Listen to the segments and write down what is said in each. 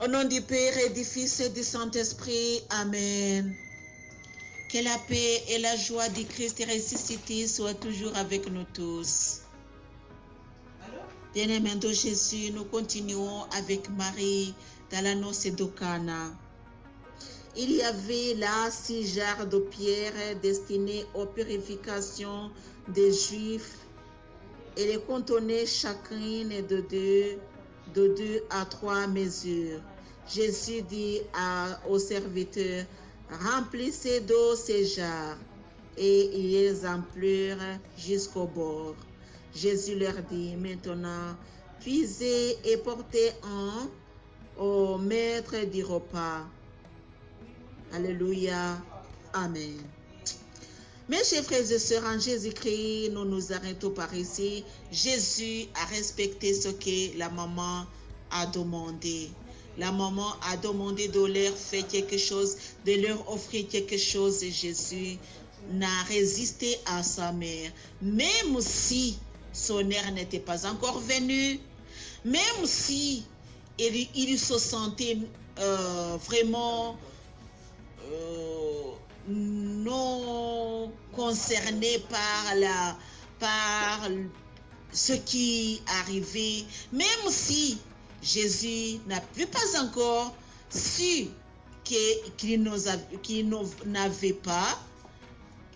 Au nom du Père et du Fils et du Saint-Esprit. Amen. Que la paix et la joie du Christ ressuscité soient toujours avec nous tous. Bien-aimés de Jésus, nous continuons avec Marie dans la noce de Cana. Il y avait là 6 jarres de pierre destinées aux purifications des Juifs et les contenaient chacune de 2 à 3 mesures. Jésus dit aux serviteurs, remplissez d'eau ces jarres, et ils les emplirent jusqu'au bord. Jésus leur dit, maintenant, puisez et portez au maître du repas. Alléluia. Amen. Mes chers frères et sœurs, en Jésus-Christ, nous nous arrêtons par ici. Jésus a respecté ce que la maman a demandé. La maman a demandé de leur faire quelque chose, de leur offrir quelque chose. Et Jésus n'a résisté à sa mère. Même si son heure n'était pas encore venue, même si il se sentait vraiment non concerné par ce qui arrivait, même si Jésus n'avait pas encore su qu'il n'avait pas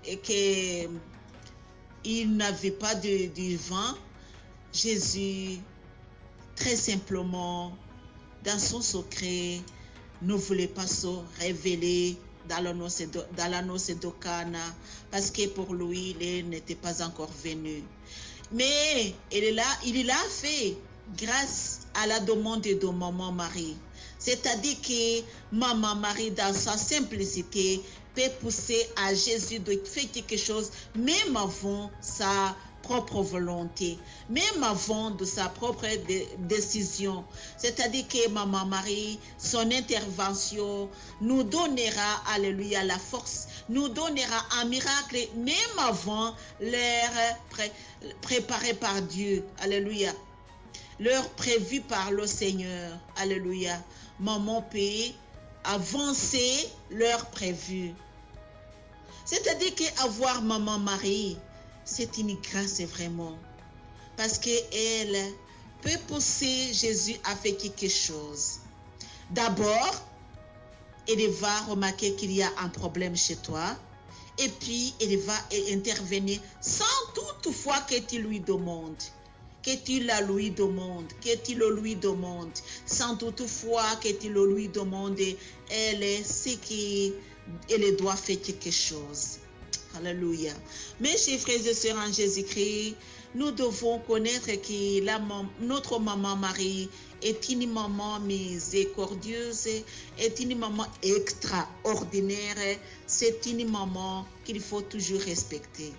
et qu'il n'avait pas de vin. Jésus, très simplement, dans son secret, ne voulait pas se révéler dans la noce de Cana, parce que pour lui, il n'était pas encore venu. Mais il l'a fait grâce à la demande de maman Marie. C'est-à-dire que maman Marie, dans sa simplicité, peut pousser à Jésus de faire quelque chose, même avant sa propre volonté, même avant de sa propre décision. C'est-à-dire que maman Marie, son intervention nous donnera, alléluia, la force, nous donnera un miracle, même avant l'heure préparée par Dieu, alléluia, l'heure prévue par le Seigneur, alléluia. Maman peut avancer l'heure prévue. C'est-à-dire qu'avoir maman Marie, c'est une grâce vraiment. Parce qu'elle peut pousser Jésus à faire quelque chose. D'abord, elle va remarquer qu'il y a un problème chez toi. Et puis, elle va intervenir sans toutefois que tu lui demandes. Que tu la lui demandes. Que tu le lui demandes. Sans toutefois que tu le lui demandes. Elle sait qu'elle doit faire quelque chose. Alléluia. Mes chers frères et sœurs en Jésus-Christ, nous devons connaître que notre maman Marie est une maman miséricordieuse, est une maman extraordinaire, c'est une maman qu'il faut toujours respecter.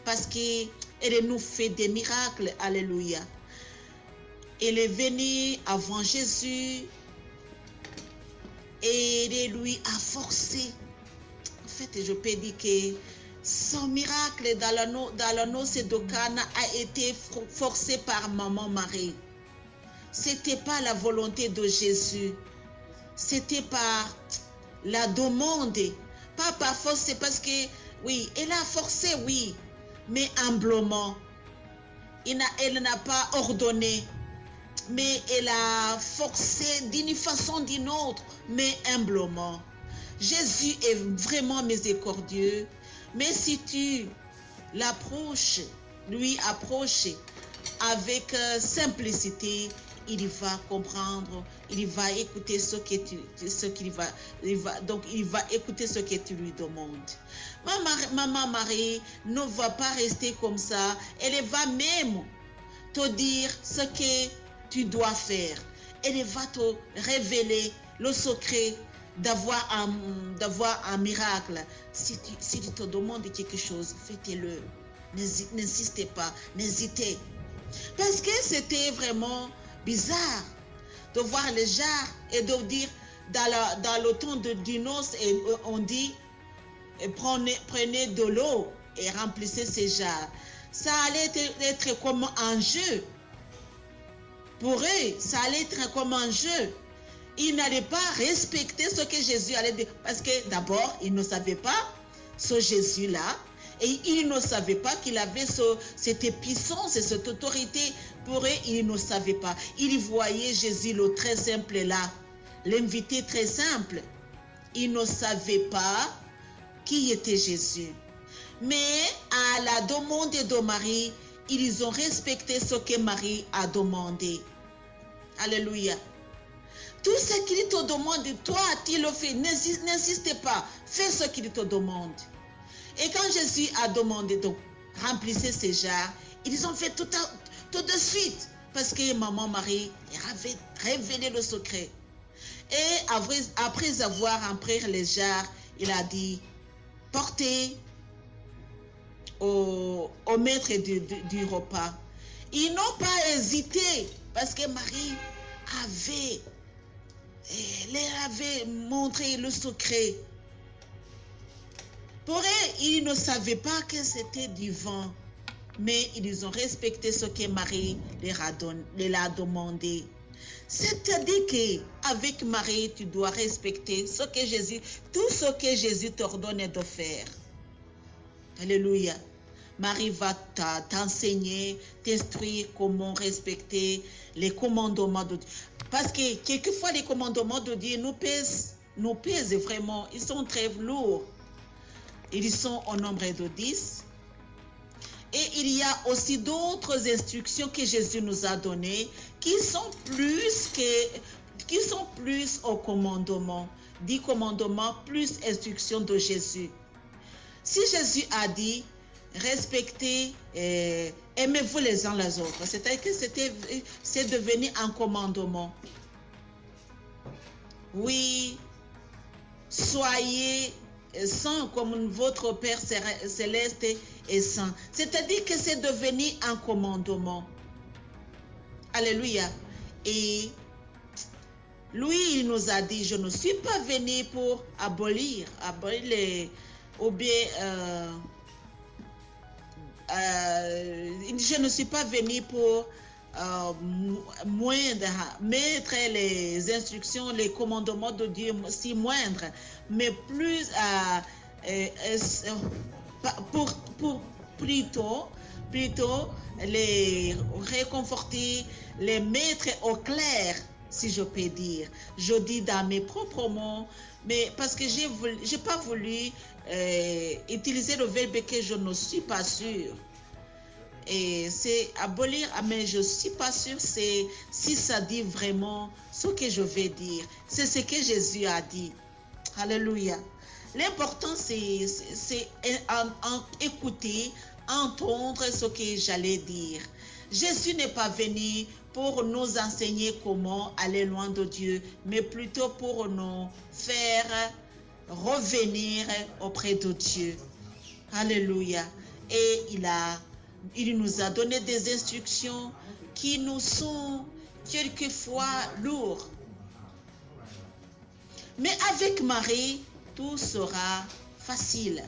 Parce qu'elle nous fait des miracles, alléluia. Elle est venue avant Jésus et elle lui a forcé. En fait, je peux dire que son miracle dans la noce de Cana a été forcé par maman Marie. C'était pas la volonté de Jésus. C'était par la demande. Pas par force, c'est parce que, oui, elle a forcé, oui, mais humblement. Elle n'a pas ordonné, mais elle a forcé d'une façon ou d'une autre, mais humblement. Jésus est vraiment miséricordieux. Mais si tu l'approches, lui approches avec simplicité, il va comprendre, il va écouter donc il va écouter ce que tu lui demandes. Maman Marie ne va pas rester comme ça, elle va même te dire ce que tu dois faire. Elle va te révéler le secret d'avoir un miracle. Si tu te demandes quelque chose, faites-le. N'insistez pas, n'hésitez. Parce que c'était vraiment bizarre de voir les jarres et de dire dans le temps du noce, on dit prenez de l'eau et remplissez ces jarres. Ça allait être comme un jeu. Pour eux, ça allait être comme un jeu. il n'allait pas respecter ce que Jésus allait dire. Parce que d'abord, il ne savait pas ce Jésus-là. Et il ne savait pas qu'il avait cette puissance et cette autorité. Pour eux, il ne savait pas. Il voyait Jésus le très simple là. L'invité très simple. Il ne savait pas qui était Jésus. Mais à la demande de Marie, ils ont respecté ce que Marie a demandé. Alléluia. Tout ce qu'il te demande, toi, tu le fais. N'insiste pas. Fais ce qu'il te demande. Et quand Jésus a demandé, donc, remplissez ces jarres, ils ont fait tout de suite. Parce que maman Marie avait révélé le secret. Et après avoir rempli les jarres, il a dit, portez au maître du repas. Ils n'ont pas hésité. Parce que Marie leur avait montré le secret. Pour eux, ils ne savaient pas que c'était du vin, mais ils ont respecté ce que Marie leur a demandé. C'est-à-dire qu'avec Marie, tu dois respecter tout ce que Jésus t'ordonne de faire. Alléluia. Marie va t'enseigner, t'instruire comment respecter les commandements de Dieu. Parce que quelquefois, les commandements de Dieu nous pèsent vraiment. Ils sont très lourds. Ils sont au nombre de 10. Et il y a aussi d'autres instructions que Jésus nous a données qui sont plus au commandement. 10 commandements plus instructions de Jésus. Si Jésus a dit respectez, aimez-vous les uns les autres, c'est-à-dire que c'est devenu un commandement. Oui, soyez saint comme votre Père céleste est saint. C'est-à-dire que c'est devenu un commandement. Alléluia. Et lui, il nous a dit, je ne suis pas venu pour abolir ou bien je ne suis pas venu pour mettre les instructions, les commandements de Dieu si moindres, mais plus plutôt les réconforter, les mettre au clair, si je peux dire. Je dis dans mes propres mots, mais parce que j'ai pas voulu utiliser le verbe que je ne suis pas sûre. Et c'est abolir, mais je ne suis pas sûre si ça dit vraiment ce que je vais dire. C'est ce que Jésus a dit. Alléluia. L'important, c'est écouter, entendre ce que j'allais dire. Jésus n'est pas venu pour nous enseigner comment aller loin de Dieu, mais plutôt pour nous faire revenir auprès de Dieu. Alléluia. Et il nous a donné des instructions qui nous sont quelquefois lourdes. Mais avec Marie, tout sera facile.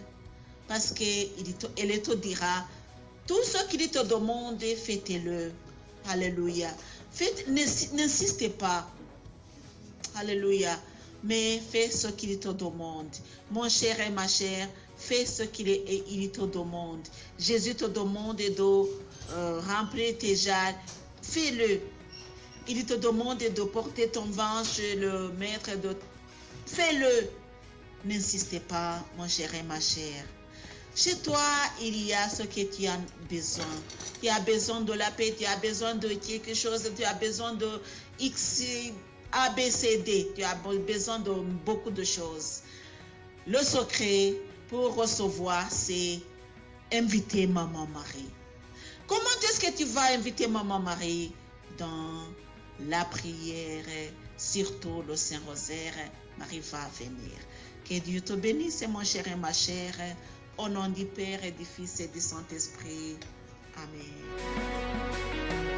Parce qu'elle te dira, tout ce qu'il te demande, faites-le. Alléluia. N'insistez pas. Alléluia. Mais fais ce qu'il te demande. Mon cher et ma chère, fais ce qu'il te demande. Jésus te demande de remplir tes jarres. Fais-le. Il te demande de porter ton vin chez le maître. Fais-le. N'insistez pas, mon cher et ma chère. Chez toi, il y a ce que tu as besoin. Tu as besoin de la paix, tu as besoin de quelque chose, tu as besoin de X, A, B, C, D. Tu as besoin de beaucoup de choses. Le secret pour recevoir, c'est inviter Maman Marie. Comment est-ce que tu vas inviter Maman Marie? Dans la prière, surtout le Saint-Rosaire, Marie va venir. Que Dieu te bénisse, mon cher et ma chère. Au nom du Père et du Fils et du Saint-Esprit. Amen.